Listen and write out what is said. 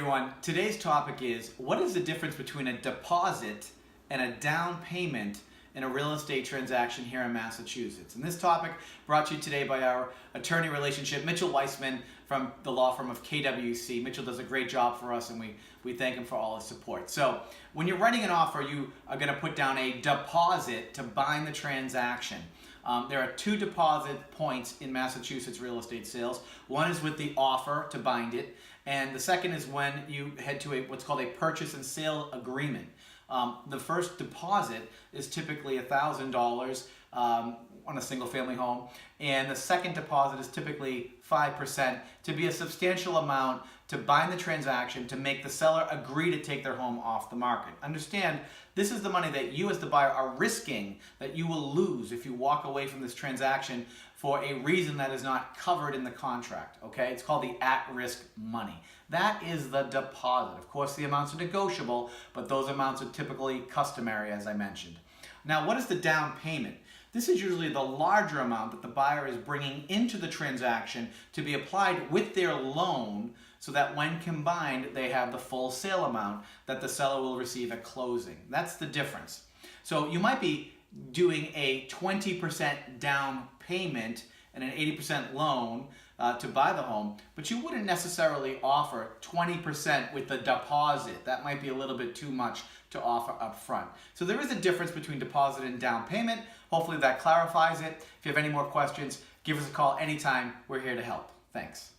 everyone. Today's topic is, what is the difference between a deposit and a down payment in a real estate transaction here in Massachusetts? And this topic brought to you today by our attorney relationship, Mitchell Weissman from the law firm of KWC. Mitchell does a great job for us, and we thank him for all his support. So when you're writing an offer, you are going to put down a deposit to bind the transaction. There are two deposit points in Massachusetts real estate sales. One is with the offer to bind it, and the second is when you head to what's called a purchase and sale agreement. The first deposit is typically $1,000 on a single family home, and the second deposit is typically 5% to be a substantial amount to bind the transaction to make the seller agree to take their home off the market. Understand, this is the money that you as the buyer are risking that you will lose if you walk away from this transaction for a reason that is not covered in the contract, okay? It's called the at-risk money. That is the deposit. Of course, the amounts are negotiable, but those amounts are typically customary, as I mentioned. Now, what is the down payment? This is usually the larger amount that the buyer is bringing into the transaction to be applied with their loan so that when combined, they have the full sale amount that the seller will receive at closing. That's the difference. So you might be doing a 20% down payment and an 80% loan to buy the home, but you wouldn't necessarily offer 20% with the deposit. That might be a little bit too much to offer up front. So there is a difference between deposit and down payment. Hopefully that clarifies it. If you have any more questions, give us a call anytime. We're here to help. Thanks.